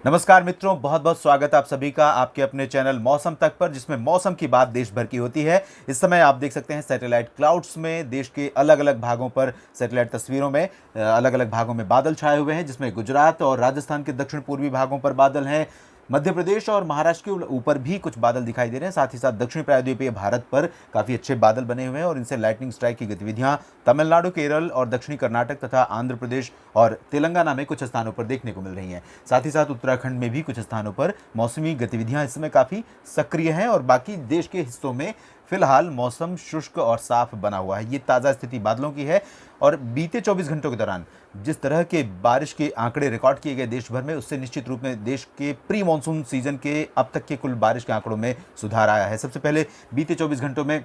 नमस्कार मित्रों, बहुत बहुत स्वागत है आप सभी का आपके अपने चैनल मौसम तक पर, जिसमें मौसम की बात देश भर की होती है। इस समय आप देख सकते हैं सैटेलाइट क्लाउड्स में देश के अलग अलग भागों पर सैटेलाइट तस्वीरों में अलग अलग भागों में बादल छाए हुए हैं, जिसमें गुजरात और राजस्थान के दक्षिण पूर्वी भागों पर बादल हैं। मध्य प्रदेश और महाराष्ट्र के ऊपर भी कुछ बादल दिखाई दे रहे हैं। साथ ही साथ दक्षिण प्रायद्वीपीय भारत पर काफ़ी अच्छे बादल बने हुए हैं और इनसे लाइटनिंग स्ट्राइक की गतिविधियां तमिलनाडु, केरल और दक्षिणी कर्नाटक तथा आंध्र प्रदेश और तेलंगाना में कुछ स्थानों पर देखने को मिल रही हैं। साथ ही साथ उत्तराखंड में भी कुछ स्थानों पर मौसमी गतिविधियां इस समय काफ़ी सक्रिय हैं और बाकी देश के हिस्सों में फिलहाल मौसम शुष्क और साफ बना हुआ है। ये ताज़ा स्थिति बादलों की है और बीते 24 घंटों के दौरान जिस तरह के बारिश के आंकड़े रिकॉर्ड किए गए देश भर में, उससे निश्चित रूप में देश के प्री मानसून सीजन के अब तक के कुल बारिश के आंकड़ों में सुधार आया है। सबसे पहले बीते 24 घंटों में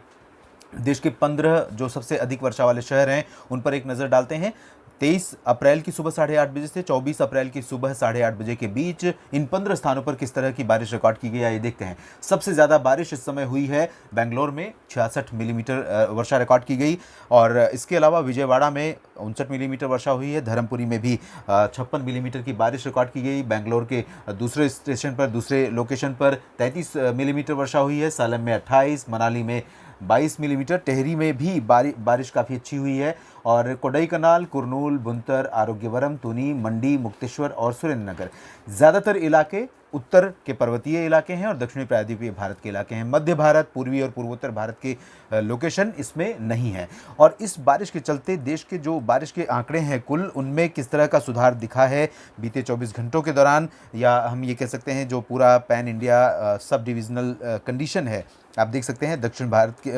देश के 15 जो सबसे अधिक वर्षा वाले शहर हैं उन पर एक नज़र डालते हैं। 23 अप्रैल की सुबह 8:30 बजे से 24 अप्रैल की सुबह 8:30 बजे के बीच इन 15 स्थानों पर किस तरह की बारिश रिकॉर्ड की गई है, ये देखते हैं। सबसे ज़्यादा बारिश इस समय हुई है बेंगलोर में, 66 मिलीमीटर वर्षा रिकॉर्ड की गई और इसके अलावा विजयवाड़ा में 59 मिलीमीटर वर्षा हुई है। धर्मपुरी में भी 56 मिलीमीटर की बारिश रिकॉर्ड की गई। बेंगलोर के दूसरे स्टेशन पर, दूसरे लोकेशन पर 33 मिलीमीटर वर्षा हुई है। सालन में 28, मनाली में 22 मिलीमीटर, टेहरी में भी बारिश काफ़ी अच्छी हुई है और कोडाईकनाल, कुरनूल, बुंतर, आरोग्यवरम, तुनी, मंडी, मुक्तेश्वर और सुरेंद्रनगर ज़्यादातर इलाके उत्तर के पर्वतीय इलाके हैं और दक्षिणी प्रायद्वीपीय भारत के इलाके हैं। मध्य भारत, पूर्वी और पूर्वोत्तर भारत के लोकेशन इसमें नहीं है। और इस बारिश के चलते देश के जो बारिश के आंकड़े हैं कुल, उनमें किस तरह का सुधार दिखा है बीते 24 घंटों के दौरान, या हम ये कह सकते हैं जो पूरा pan India sub divisional condition है। आप देख सकते हैं दक्षिण भारत के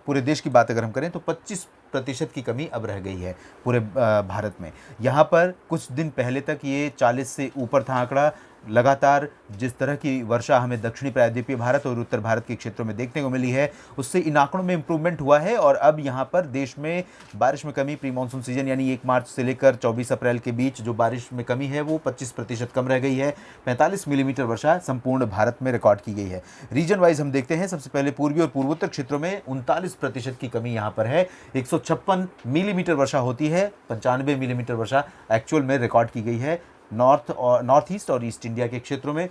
पूरे देश की बात अगर हम करें तो 25% की कमी अब रह गई है पूरे भारत में। यहाँ पर कुछ दिन पहले तक ये 40 से ऊपर था आंकड़ा। लगातार जिस तरह की वर्षा हमें दक्षिणी प्रायद्वीपीय भारत और उत्तर भारत के क्षेत्रों में देखने को मिली है, उससे इन आंकड़ों में इम्प्रूवमेंट हुआ है और अब यहाँ पर देश में बारिश में कमी प्री मानसून सीजन यानी 1 मार्च से लेकर 24 अप्रैल के बीच जो बारिश में कमी है वो 25% कम रह गई है। 45 मिलीमीटर वर्षा संपूर्ण भारत में रिकॉर्ड की गई है। रीजन वाइज हम देखते हैं, सबसे पहले पूर्वी और पूर्वोत्तर क्षेत्रों में 39% की कमी यहाँ पर है। 156 मिलीमीटर वर्षा होती है, 95 मिलीमीटर वर्षा एक्चुअल में रिकॉर्ड की गई है नॉर्थ ईस्ट और ईस्ट इंडिया के क्षेत्रों में।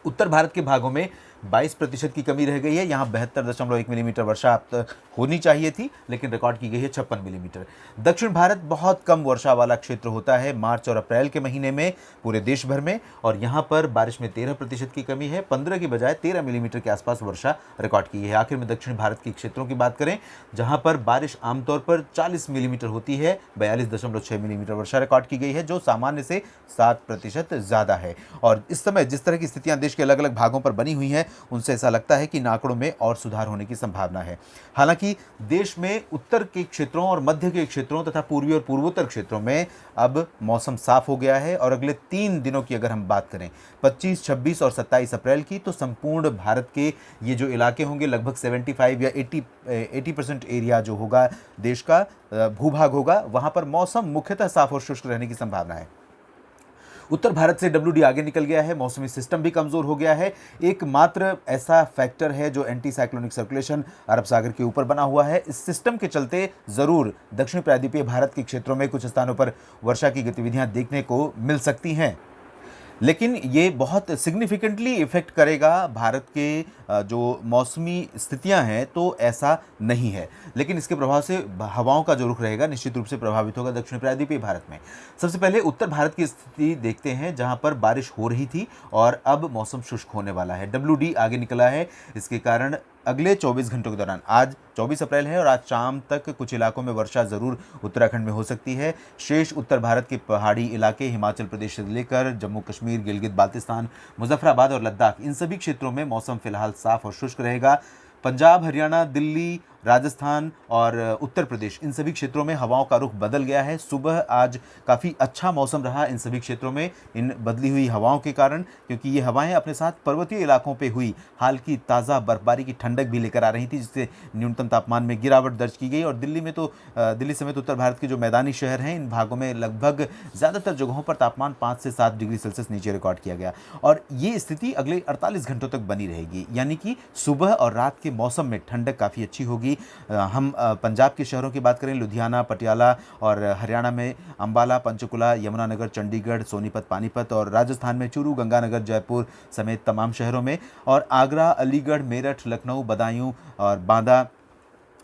उत्तर भारत के भागों में 22% की कमी रह गई है। यहाँ 72.1 मिलीमीटर वर्षा अब तक होनी चाहिए थी, लेकिन रिकॉर्ड की गई है 56 मिलीमीटर। दक्षिण भारत बहुत कम वर्षा वाला क्षेत्र होता है मार्च और अप्रैल के महीने में पूरे देश भर में, और यहाँ पर बारिश में 13% की कमी है। 15 की बजाय 13 मिलीमीटर के आसपास वर्षा रिकॉर्ड की है। आखिर में दक्षिण भारत के क्षेत्रों की बात करें, जहाँ पर बारिश आमतौर पर 40 मिलीमीटर होती है, 42.6 मिलीमीटर वर्षा रिकॉर्ड की गई है, जो सामान्य से 7% ज़्यादा है। और इस समय जिस तरह की स्थितियाँ देश के अलग अलग भागों पर बनी हुई हैं, उनसे ऐसा लगता है कि इन आंकड़ों में और सुधार होने की संभावना है। हालांकि देश में उत्तर के क्षेत्रों और मध्य के क्षेत्रों तथा पूर्वी और पूर्वोत्तर क्षेत्रों में अब मौसम साफ हो गया है और अगले 3 दिनों की अगर हम बात करें 25, 26 और 27 अप्रैल की, तो संपूर्ण भारत के ये जो इलाके होंगे लगभग 75 या 80% एरिया जो होगा देश का भूभाग होगा, वहाँ पर मौसम मुख्यतः साफ और शुष्क रहने की संभावना है। उत्तर भारत से WD आगे निकल गया है, मौसमी सिस्टम भी कमज़ोर हो गया है। एकमात्र ऐसा फैक्टर है जो एंटी साइक्लोनिक सर्कुलेशन अरब सागर के ऊपर बना हुआ है। इस सिस्टम के चलते ज़रूर दक्षिण प्रायद्वीपीय भारत के क्षेत्रों में कुछ स्थानों पर वर्षा की गतिविधियां देखने को मिल सकती हैं, लेकिन ये बहुत सिग्निफिकेंटली इफ़ेक्ट करेगा भारत के जो मौसमी स्थितियां हैं, तो ऐसा नहीं है। लेकिन इसके प्रभाव से हवाओं का जो रुख रहेगा निश्चित रूप से प्रभावित होगा दक्षिण प्रायद्वीपीय भारत में। सबसे पहले उत्तर भारत की स्थिति देखते हैं, जहां पर बारिश हो रही थी और अब मौसम शुष्क होने वाला है। WD आगे निकला है, इसके कारण अगले 24 घंटों के दौरान, आज 24 अप्रैल है और आज शाम तक कुछ इलाकों में वर्षा ज़रूर उत्तराखंड में हो सकती है। शेष उत्तर भारत के पहाड़ी इलाके, हिमाचल प्रदेश से लेकर जम्मू कश्मीर, गिलगित बाल्तिस्तान, मुजफ्फराबाद और लद्दाख, इन सभी क्षेत्रों में मौसम फिलहाल साफ और शुष्क रहेगा। पंजाब, हरियाणा, दिल्ली, राजस्थान और उत्तर प्रदेश, इन सभी क्षेत्रों में हवाओं का रुख बदल गया है। सुबह आज काफ़ी अच्छा मौसम रहा इन सभी क्षेत्रों में इन बदली हुई हवाओं के कारण, क्योंकि ये हवाएं अपने साथ पर्वतीय इलाकों पे हुई हाल की ताज़ा बर्फबारी की ठंडक भी लेकर आ रही थी, जिससे न्यूनतम तापमान में गिरावट दर्ज की गई। और दिल्ली में तो दिल्ली समेत उत्तर भारत के जो मैदानी शहर हैं, इन भागों में लगभग ज़्यादातर जगहों पर तापमान 5 से 7 डिग्री सेल्सियस नीचे रिकॉर्ड किया गया और ये स्थिति अगले 48 घंटों तक बनी रहेगी, यानी कि सुबह और रात के मौसम में ठंडक काफ़ी अच्छी होगी। होगी। हम पंजाब के शहरों की बात करें, लुधियाना, पटियाला, और हरियाणा में अंबाला, पंचकुला, यमुनानगर, चंडीगढ़, सोनीपत, पानीपत, और राजस्थान में चूरू, गंगानगर, जयपुर समेत तमाम शहरों में, और आगरा, अलीगढ़, मेरठ, लखनऊ, बदायूं और बांदा,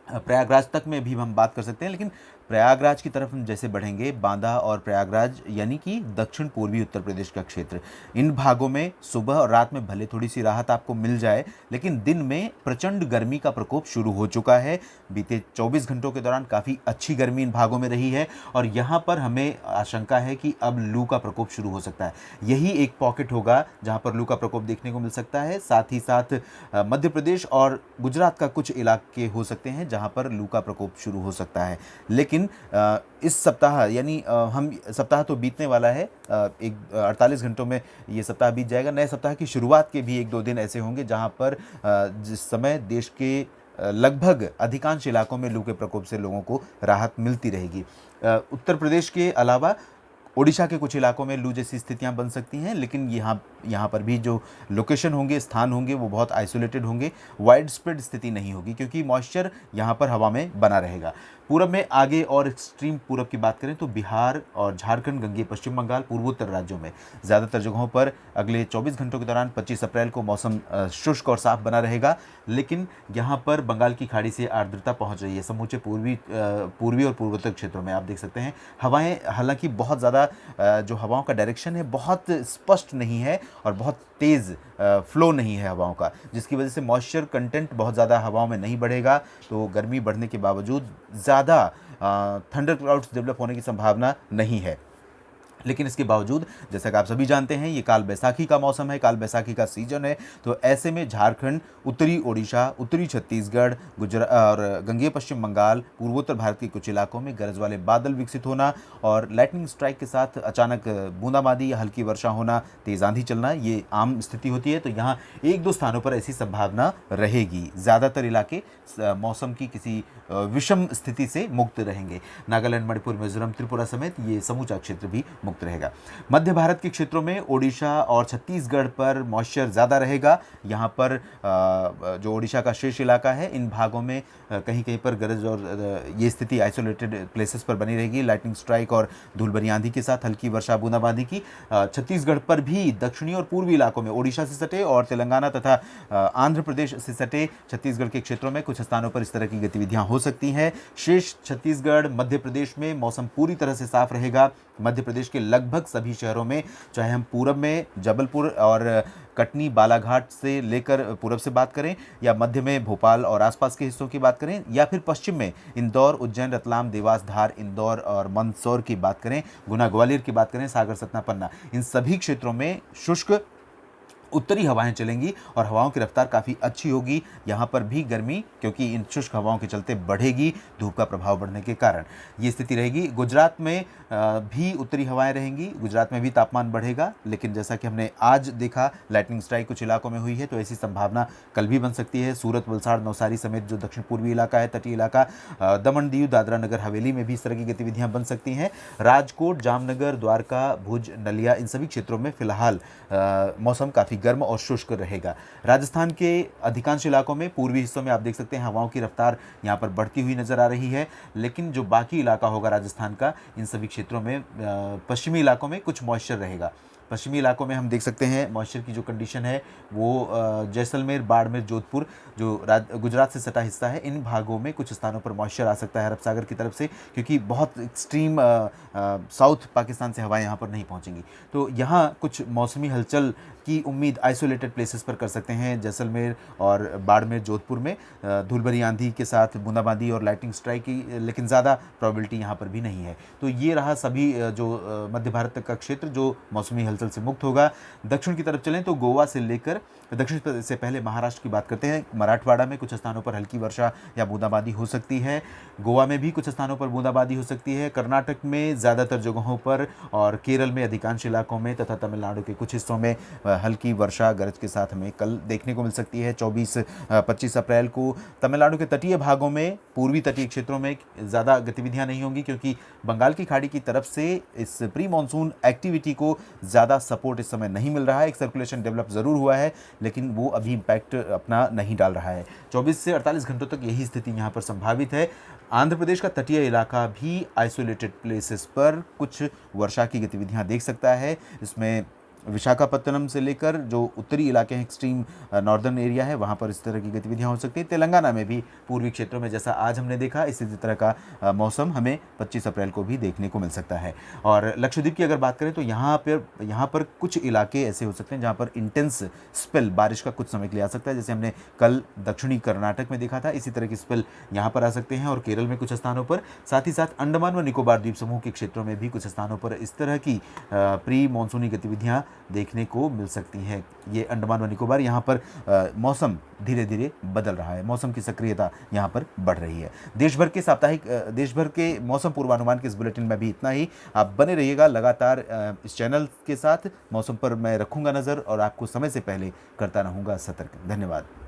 प्रयागराज तक में भी हम बात कर सकते हैं। लेकिन प्रयागराज की तरफ हम जैसे बढ़ेंगे, बांदा और प्रयागराज यानी कि दक्षिण पूर्वी उत्तर प्रदेश का क्षेत्र, इन भागों में सुबह और रात में भले थोड़ी सी राहत आपको मिल जाए, लेकिन दिन में प्रचंड गर्मी का प्रकोप शुरू हो चुका है। बीते 24 घंटों के दौरान काफ़ी अच्छी गर्मी इन भागों में रही है, और यहाँ पर हमें आशंका है कि अब लू का प्रकोप शुरू हो सकता है। यही एक पॉकेट होगा जहाँ पर लू का प्रकोप देखने को मिल सकता है। साथ ही साथ मध्य प्रदेश और गुजरात का कुछ इलाके हो सकते हैं जहाँ पर लू का प्रकोप शुरू हो सकता है। लेकिन इस सप्ताह यानी हम सप्ताह तो बीतने वाला है, एक 48 घंटों में ये सप्ताह बीत जाएगा। नए सप्ताह की शुरुआत के भी 1-2 दिन ऐसे होंगे जहां पर जिस समय देश के लगभग अधिकांश इलाकों में लू के प्रकोप से लोगों को राहत मिलती रहेगी। उत्तर प्रदेश के अलावा ओडिशा के कुछ इलाकों में लू जैसी स्थितियां बन सकती हैं, लेकिन यहाँ पर भी जो लोकेशन होंगे, स्थान होंगे, वो बहुत आइसोलेटेड होंगे। वाइड स्प्रेड स्थिति नहीं होगी क्योंकि मॉइस्चर यहाँ पर हवा में बना रहेगा। पूरब में आगे और एक्सट्रीम पूरब की बात करें तो बिहार और झारखंड, गंगेय पश्चिम बंगाल, पूर्वोत्तर राज्यों में ज़्यादातर जगहों पर अगले 24 घंटों के दौरान 25 अप्रैल को मौसम शुष्क और साफ बना रहेगा। लेकिन यहाँ पर बंगाल की खाड़ी से आर्द्रता पहुँच रही है समूचे पूर्वी और पूर्वोत्तर क्षेत्रों में। आप देख सकते हैं हवाएं, हालांकि बहुत ज़्यादा जो हवाओं का डायरेक्शन है बहुत स्पष्ट नहीं है और बहुत तेज़ फ्लो नहीं है हवाओं का, जिसकी वजह से मॉइस्चर कंटेंट बहुत ज़्यादा हवाओं में नहीं बढ़ेगा। तो गर्मी बढ़ने के बावजूद ज़्यादा थंडर क्लाउड्स डेवलप होने की संभावना नहीं है। लेकिन इसके बावजूद, जैसा कि आप सभी जानते हैं, ये काल बैसाखी का मौसम है, काल बैसाखी का सीजन है। तो ऐसे में झारखंड, उत्तरी ओडिशा, उत्तरी छत्तीसगढ़, गुजरात और गंगेय पश्चिम बंगाल, पूर्वोत्तर भारत के कुछ इलाकों में गरज वाले बादल विकसित होना और लाइटनिंग स्ट्राइक के साथ अचानक बूंदाबांदी या हल्की वर्षा होना, तेज आंधी चलना, ये आम स्थिति होती है। तो यहाँ 1-2 स्थानों पर ऐसी संभावना रहेगी। ज़्यादातर इलाके मौसम की किसी विषम स्थिति से मुक्त रहेंगे। नागालैंड, मणिपुर, मिजोरम, त्रिपुरा समेत ये समूचा क्षेत्र भी मुक्त रहेगा। मध्य भारत के क्षेत्रों में ओडिशा और छत्तीसगढ़ पर मॉइस्चर ज़्यादा रहेगा। यहाँ पर जो ओडिशा का शेष इलाका है, इन भागों में कहीं कहीं पर गरज और ये स्थिति आइसोलेटेड प्लेसेस पर बनी रहेगी, लाइटनिंग स्ट्राइक और धूल भरी आंधी के साथ हल्की वर्षा बूंदाबांदी की। छत्तीसगढ़ पर भी दक्षिणी और पूर्वी इलाकों में, ओडिशा से सटे और तेलंगाना तथा आंध्र प्रदेश से सटे छत्तीसगढ़ के क्षेत्रों में कुछ स्थानों पर इस तरह की गतिविधियां हो सकती हैं। शेष छत्तीसगढ़, मध्य प्रदेश में मौसम पूरी तरह से साफ रहेगा। मध्य प्रदेश के लगभग सभी शहरों में, चाहे हम पूरब में जबलपुर और कटनी, बालाघाट से लेकर पूरब से बात करें, या मध्य में भोपाल और आसपास के हिस्सों की बात करें, या फिर पश्चिम में इंदौर, उज्जैन, रतलाम, देवास, धार, इंदौर और मंदसौर की बात करें, गुना, ग्वालियर की बात करें, सागर, सतना, पन्ना, इन सभी क्षेत्रों में शुष्क उत्तरी हवाएं चलेंगी और हवाओं की रफ्तार काफ़ी अच्छी होगी। यहाँ पर भी गर्मी, क्योंकि इन शुष्क हवाओं के चलते बढ़ेगी, धूप का प्रभाव बढ़ने के कारण ये स्थिति रहेगी। गुजरात में भी उत्तरी हवाएं रहेंगी, गुजरात में भी तापमान बढ़ेगा। लेकिन जैसा कि हमने आज देखा, लाइटनिंग स्ट्राइक कुछ इलाकों में हुई है, तो ऐसी संभावना कल भी बन सकती है। सूरत, वलसाड़, नवसारी समेत जो दक्षिण पूर्वी इलाका है, तटीय इलाका, दमन, दीव, दादरा नगर हवेली में भी इस तरह की गतिविधियाँ बन सकती हैं। राजकोट, जामनगर, द्वारका, भुज, नलिया, इन सभी क्षेत्रों में फिलहाल मौसम काफ़ी गर्म और शुष्क रहेगा। राजस्थान के अधिकांश इलाकों में, पूर्वी हिस्सों में आप देख सकते हैं हवाओं की रफ्तार यहाँ पर बढ़ती हुई नजर आ रही है। लेकिन जो बाकी इलाका होगा राजस्थान का, इन सभी क्षेत्रों में पश्चिमी इलाकों में कुछ मॉइस्चर रहेगा। पश्चिमी इलाकों में हम देख सकते हैं मॉइस्चर की जो कंडीशन है वो जैसलमेर, बाड़मेर, जोधपुर, जो गुजरात से सटा हिस्सा है, इन भागों में कुछ स्थानों पर मॉइस्चर आ सकता है अरब सागर की तरफ से, क्योंकि बहुत एक्सट्रीम साउथ पाकिस्तान से हवाएं यहाँ पर नहीं पहुँचेंगी। तो यहाँ कुछ मौसमी हलचल की उम्मीद आइसोलेटेड प्लेसेस पर कर सकते हैं। जैसलमेर और बाड़मेर, जोधपुर में धूल भरी आंधी के साथ बूंदाबांदी और लाइटिंग स्ट्राइक की, लेकिन ज़्यादा प्रोबेबिलिटी यहाँ पर भी नहीं है। तो ये रहा सभी जो मध्य भारत तक का क्षेत्र जो मौसमी हलचल से मुक्त होगा। दक्षिण की तरफ चलें तो गोवा से लेकर दक्षिण से पहले महाराष्ट्र की बात करते हैं। मराठवाड़ा में कुछ स्थानों पर हल्की वर्षा या बूंदाबांदी हो सकती है। गोवा में भी कुछ स्थानों पर बूंदाबांदी हो सकती है। कर्नाटक में ज़्यादातर जगहों पर और केरल में अधिकांश इलाकों में तथा तमिलनाडु के कुछ हिस्सों में हल्की वर्षा गरज के साथ हमें कल देखने को मिल सकती है। 25 अप्रैल को तमिलनाडु के तटीय भागों में, पूर्वी तटीय क्षेत्रों में ज़्यादा गतिविधियां नहीं होंगी, क्योंकि बंगाल की खाड़ी की तरफ से इस प्री मानसून एक्टिविटी को ज़्यादा सपोर्ट इस समय नहीं मिल रहा है। एक सर्कुलेशन डेवलप ज़रूर हुआ है, लेकिन वो अभी इम्पैक्ट अपना नहीं डाल रहा है। 24 से 48 घंटों तक यही स्थिति यहाँ पर संभावित है। आंध्र प्रदेश का तटीय इलाका भी आइसोलेटेड प्लेसेस पर कुछ वर्षा की गतिविधियां देख सकता है। इसमें विशाखापत्तनम से लेकर जो उत्तरी इलाके हैं, एक्सट्रीम नॉर्दर्न एरिया है, वहाँ पर इस तरह की गतिविधियां हो सकती हैं। तेलंगाना में भी पूर्वी क्षेत्रों में जैसा आज हमने देखा, इसी तरह का मौसम हमें 25 अप्रैल को भी देखने को मिल सकता है। और लक्षद्वीप की अगर बात करें तो यहाँ पर कुछ इलाके ऐसे हो सकते हैं जहाँ पर इंटेंस स्पेल बारिश का कुछ समय के लिए आ सकता है, जैसे हमने कल दक्षिणी कर्नाटक में देखा था। इसी तरह की स्पेल यहाँ पर आ सकते हैं और केरल में कुछ स्थानों पर, साथ ही साथ अंडमान व निकोबार द्वीप समूह के क्षेत्रों में भी कुछ स्थानों पर इस तरह की प्री मानसूनी गतिविधियाँ देखने को मिल सकती हैं। ये अंडमान व निकोबार, यहाँ पर मौसम धीरे धीरे बदल रहा है, मौसम की सक्रियता यहाँ पर बढ़ रही है। देश भर के मौसम पूर्वानुमान के इस बुलेटिन में भी इतना ही। आप बने रहिएगा लगातार इस चैनल के साथ। मौसम पर मैं रखूँगा नज़र और आपको समय से पहले करता रहूँगा सतर्क। धन्यवाद।